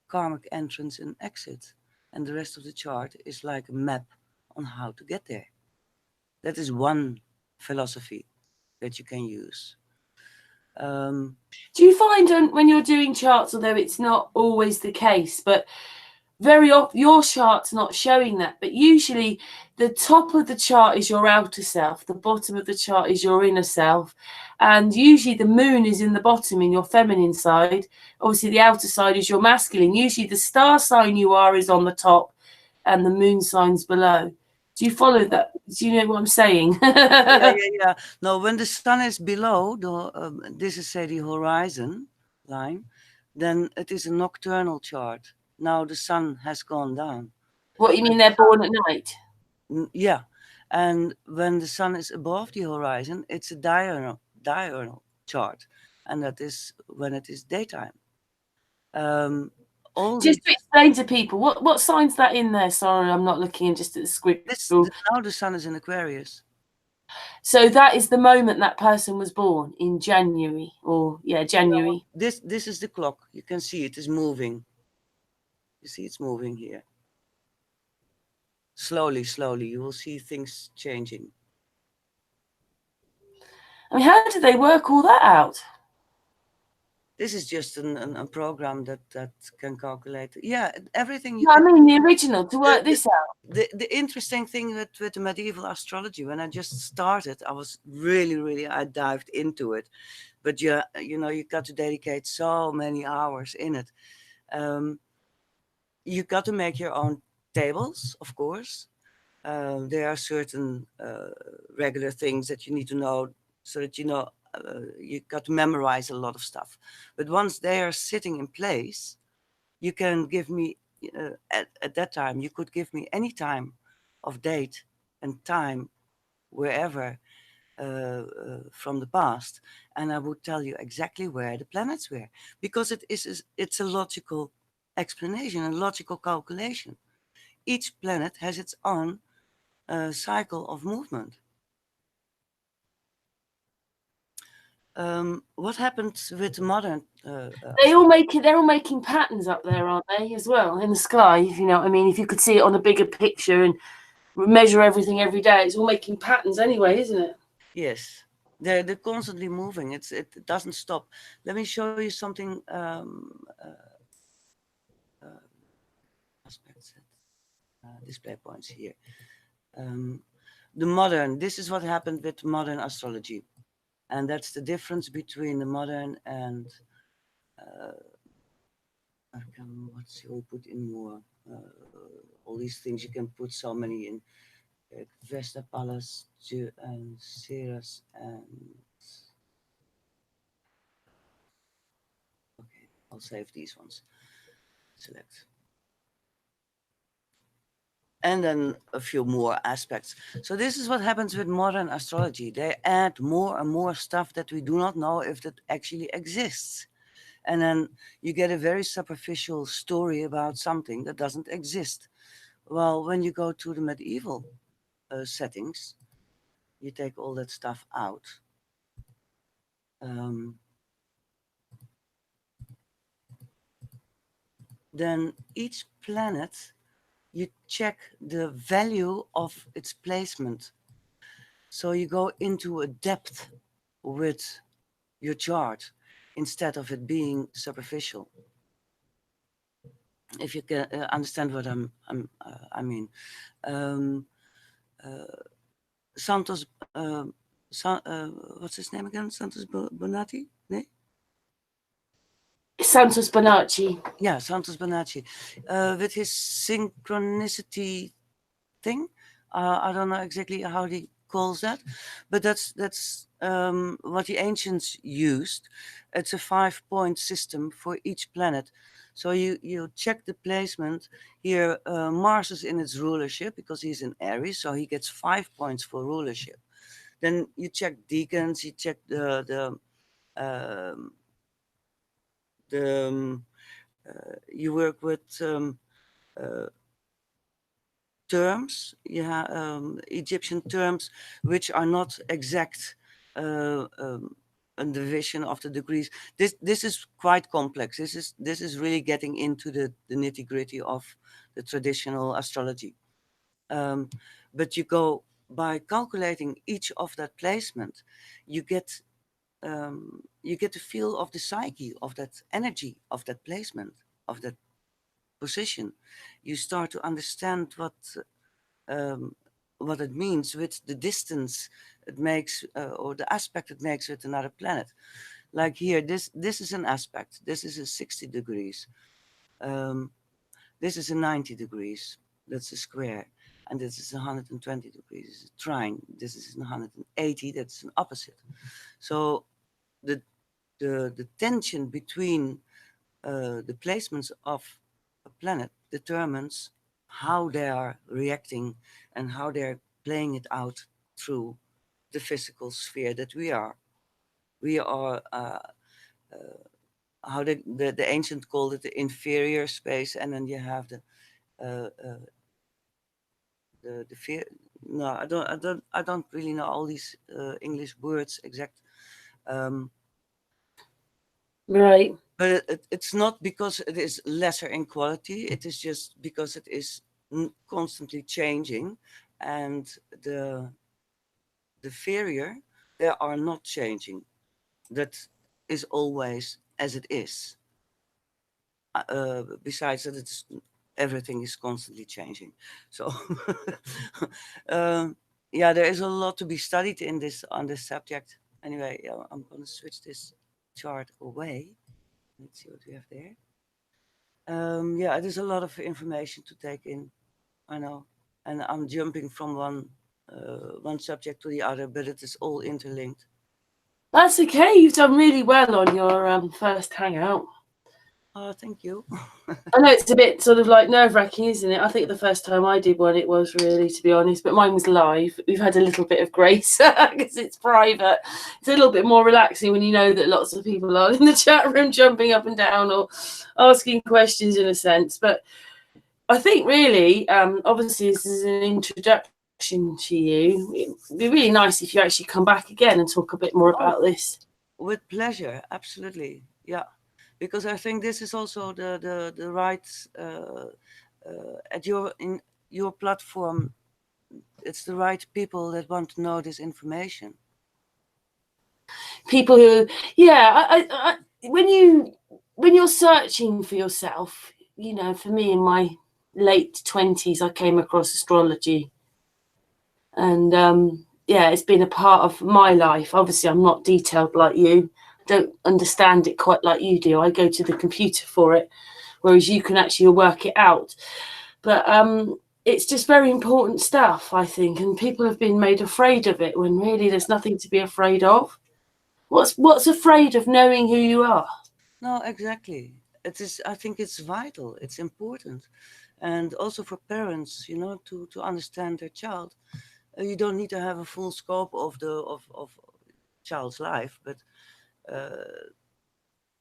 karmic entrance and exit, and the rest of the chart is like a map on how to get there. That is one philosophy that you can use. Do you find when you're doing charts, although it's not always the case, but very often your chart's not showing that, but usually the top of the chart is your outer self, the bottom of the chart is your inner self, and usually the moon is in the bottom in your feminine side. Obviously the outer side is your masculine. Usually the star sign you are is on the top and the moon sign's below. Do you follow that? Do you know what I'm saying? Yeah. No, when the sun is below, this is, say, the horizon line, then it is a nocturnal chart. Now the sun has gone down. What, you mean they're born at night? Yeah. And when the sun is above the horizon, it's a diurnal chart. And that is when it is daytime. Just to explain to people, what sign's that in there? Sorry, I'm not looking just at the script. Now the sun is in Aquarius. So that is the moment that person was born, in January, or January. No, this is the clock. You can see it is moving. You see it's moving here. Slowly, you will see things changing. I mean, how do they work all that out? This is just a program that can calculate. Yeah, everything. I mean, the original, to work this out. The interesting thing with the medieval astrology, when I just started, I was really, I dived into it. But you got to dedicate so many hours in it. You got to make your own tables, of course. There are certain regular things that you need to know, so that you got to memorize a lot of stuff. But once they are sitting in place, you can give me, at that time, you could give me any time of date and time wherever from the past, and I would tell you exactly where the planets were, because it's a logical explanation, a logical calculation. Each planet has its own cycle of movement. What happens with modern? They're all making patterns up there, aren't they? As well in the sky, if you know what I mean. If you could see it on a bigger picture and measure everything every day, it's all making patterns anyway, isn't it? Yes, they're constantly moving. It doesn't stop. Let me show you something. Aspects, display points here. This is what happened with modern astrology. And that's the difference between the modern and what shall we put in more? All these things, you can put so many in. Vesta Palace, and Ceres, and okay, I'll save these ones. Select. And then a few more aspects. So this is what happens with modern astrology. They add more and more stuff that we do not know if that actually exists. And then you get a very superficial story about something that doesn't exist. Well, when you go to the medieval settings, you take all that stuff out. Then each planet, you check the value of its placement. So you go into a depth with your chart instead of it being superficial. If you can understand what I mean. Santos, what's his name again? Santos Bonatti? Nee? Santos Bonacci. Yeah, Santos Bonacci. With his synchronicity thing. I don't know exactly how he calls that, but that's what the ancients used. It's a 5-point system for each planet. So you check the placement here. Mars is in its rulership because he's in Aries, so he gets 5 points for rulership. Then you check deacons, you check you work with terms, Egyptian terms, which are not exact a division of the degrees. This is quite complex. This is really getting into the nitty gritty of the traditional astrology. But you go by calculating each of that placement, you get the feel of the psyche, of that energy, of that placement, of that position. You start to understand what it means with the distance it makes or the aspect it makes with another planet. Like here, this is an aspect. This is a 60 degrees. This is a 90 degrees. That's a square. And this is 120 degrees. It's a trine. This is 180. That's an opposite. So the tension between the placements of a planet determines how they are reacting and how they're playing it out through the physical sphere that we are. We are how the ancient called it the inferior space, and then you have the fear. No, I don't really know all these English words exact. Right. But it's not because it is lesser in quality. It is just because it is constantly changing, and the inferior, they are not changing. That is always as it is. Besides that, everything is constantly changing. So, yeah, there is a lot to be studied on this subject. Anyway, I'm going to switch this chart away. Let's see what we have there. Yeah, there's a lot of information to take in. I know, and I'm jumping from one subject to the other, but it is all interlinked. That's okay. You've done really well on your first hangout. Oh, thank you. I know it's a bit sort of like nerve-wracking, isn't it? I think the first time I did one, it was really, to be honest, but mine was live. We've had a little bit of grace because it's private. It's a little bit more relaxing when you know that lots of people are in the chat room jumping up and down or asking questions in a sense. But I think really, obviously, this is an introduction to you. It'd be really nice if you actually come back again and talk a bit more about this. With pleasure, absolutely. Yeah. Because I think this is also the right at your platform. It's the right people that want to know this information. People who, yeah, when you're searching for yourself, you know, for me in my late 20s, I came across astrology, and yeah, it's been a part of my life. Obviously, I'm not detailed like you. Don't understand it quite like you do. I go to the computer for it, whereas you can actually work it out. But it's just very important stuff, I think, and people have been made afraid of it when really there's nothing to be afraid of. What's afraid of knowing who you are? No, exactly. It is. I think it's vital. It's important, and also for parents, to understand their child. You don't need to have a full scope of the of child's life, but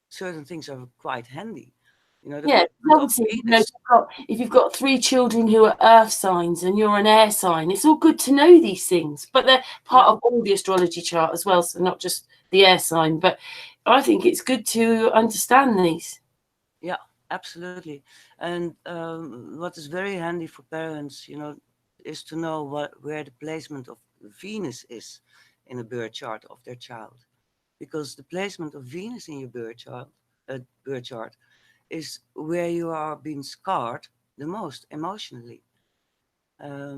certain things are quite handy. The Yeah, placement of obviously, Venus. if you've got 3 children who are earth signs and you're an air sign, it's all good to know these things, but they're part of all the astrology chart as well, so not just the air sign. But I think it's good to understand these. Yeah, absolutely. And what is very handy for parents, is to know where the placement of Venus is in a birth chart of their child, because the placement of Venus in your birth chart is where you are being scarred the most emotionally,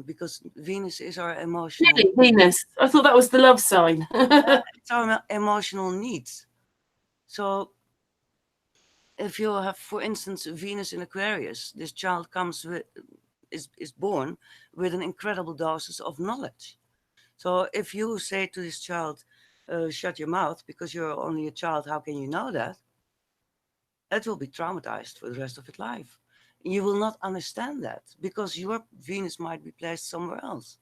because Venus is our emotional. Really, Venus. I thought that was the love sign. It's our emotional needs. So if you have, for instance, Venus in Aquarius, this child is born with an incredible doses of knowledge. So if you say to this child, shut your mouth because you're only a child, how can you know that? It will be traumatized for the rest of its life. You will not understand that because your Venus might be placed somewhere else.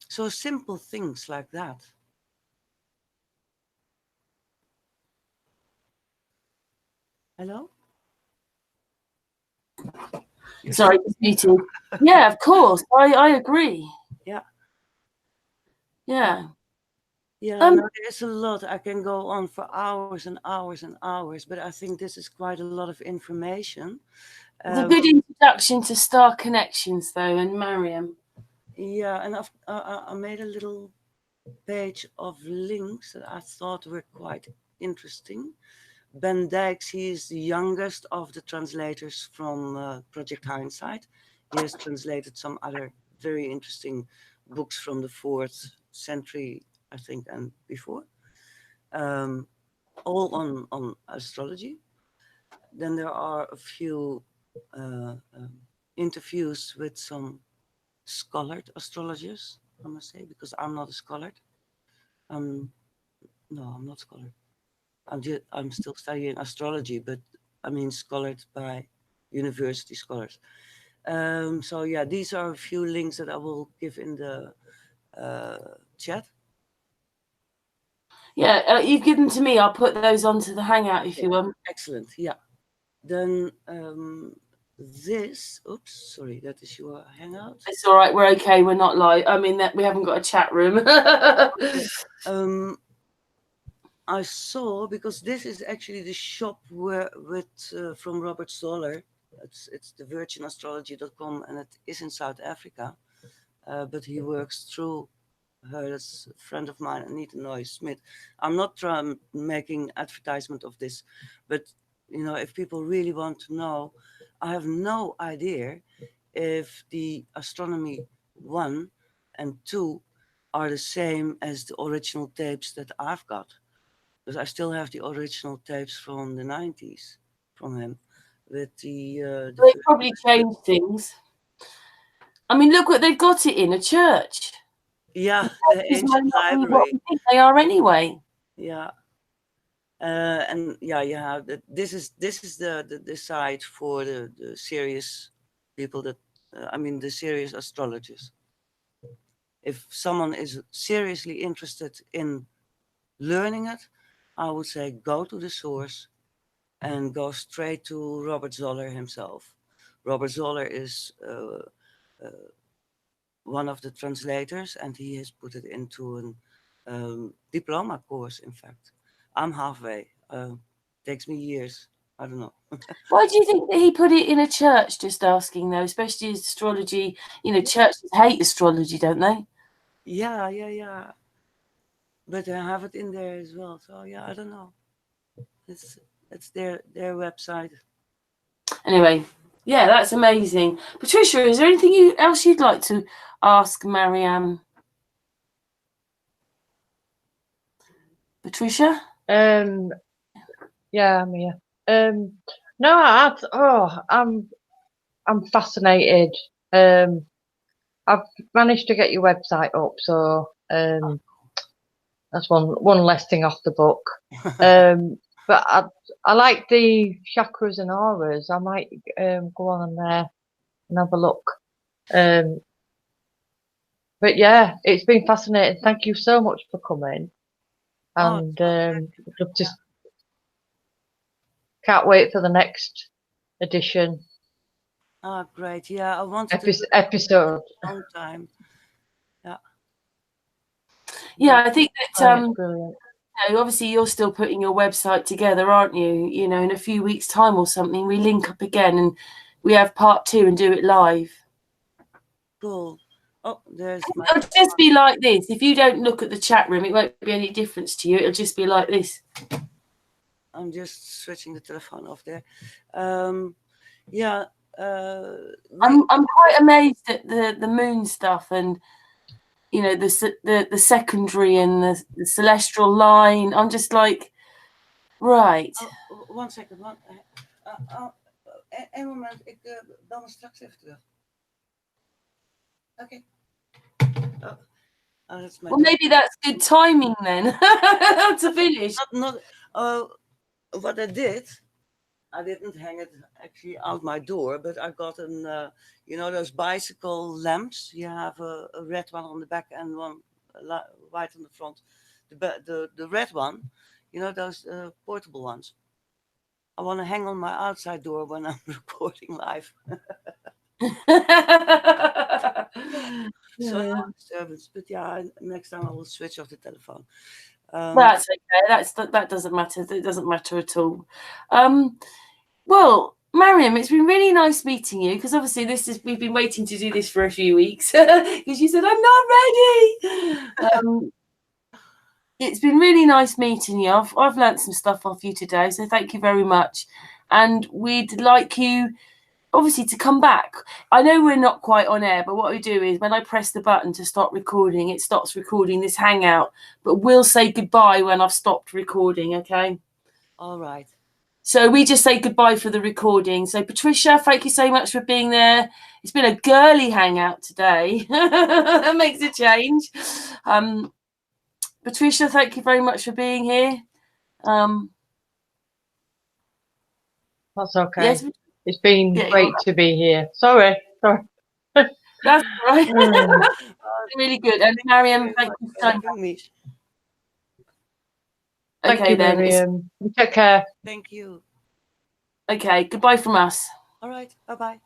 So simple things like that. Hello? Sorry, it's muted. Yeah, of course. I agree. Yeah. Yeah. Yeah, no, there's a lot. I can go on for hours and hours and hours, but I think this is quite a lot of information. It's a good introduction to Starconnections, though, and Mariam. Yeah, and I made a little page of links that I thought were quite interesting. Ben Dijks, he is the youngest of the translators from Project Hindsight. He has translated some other very interesting books from the 4th century, I think, and before. All on astrology. Then there are a few interviews with some scholared astrologers, I must say, because I'm not a scholar. No, I'm not scholar. I'm still studying astrology, but I mean scholared by university scholars. So yeah, these are a few links that I will give in the chat. Yeah, you've given to me. I'll put those onto the Hangout if you want. Excellent. Yeah. Then this. Oops, sorry, that is your Hangout. It's all right. We're okay. We're not live. I mean, that we haven't got a chat room. I saw, because this is actually the shop from Robert Zoller. It's the virginastrology.com, and it is in South Africa, but he works through her. That's a friend of mine, Anita Noy-Smith. I'm not making advertisement of this, but if people really want to know, I have no idea if the Astronomy 1 and 2 are the same as the original tapes that I've got. Because I still have the original tapes from the 90s from him with the They probably changed things. I mean, look what they've got it in a church. Yeah, the ancient library. What we think they are anyway. Yeah. And yeah, this is the site for the serious people that the serious astrologers. If someone is seriously interested in learning it, I would say go to the source and go straight to Robert Zoller himself. Robert Zoller is one of the translators, and he has put it into a diploma course. In fact, I'm halfway. Takes me years. I don't know. Why do you think that he put it in a church? Just asking, though, especially as astrology. Churches hate astrology, don't they? Yeah. But I have it in there as well. So yeah, I don't know. It's their website. Anyway, yeah, that's amazing. Patricia, is there anything else you'd like to ask Mariam? Patricia? Yeah, I'm here. No, I'm I'm fascinated. I've managed to get your website up, so that's one less thing off the book. But I like the chakras and auras. I might go on there and have a look. But yeah, it's been fascinating. Thank you so much for coming. And just can't wait for the next edition. Ah, great. Yeah, I wanted episode. a long time. Yeah. Yeah, I think that Brilliant. obviously you're still putting your website together, aren't you? You know, in a few weeks' time or something, we link up again and we have part 2 and do it live. Cool. Oh, there's my. It'll just be like this. If you don't look at the chat room, it won't be any difference to you. It'll just be like this. I'm just switching the telephone off there. Yeah. I'm quite amazed at the moon stuff and the secondary and the celestial line. I'm just like, right. Oh, 1 second. Een moment, ik bel me straks even terug. Okay. That's my Well, maybe that's good timing then to finish. Not what I didn't hang it actually out my door, but I got an, those bicycle lamps. You have a red one on the back and one white on the front. The red one, those portable ones. I want to hang on my outside door when I'm recording live. So no disturbance, but yeah, next time I will switch off the telephone. That's okay. That doesn't matter. It doesn't matter at all. Well, Mariam, it's been really nice meeting you because obviously we've been waiting to do this for a few weeks because you said I'm not ready. It's been really nice meeting you. I've learnt some stuff off you today, so thank you very much. And we'd like you, obviously, to come back. I know we're not quite on air, but what we do is when I press the button to stop recording, it stops recording this hangout. But we'll say goodbye when I've stopped recording, okay? All right. So we just say goodbye for the recording. So Patricia, thank you so much for being there. It's been a girly hangout today. That makes a change. Patricia, thank you very much for being here. That's okay. Yes, it's been great to be here. Sorry. That's right. Really good. And Mariam, thank you so much. Thank you, then. Mariam. Take care. Thank you. Okay, goodbye from us. All right. Bye-bye.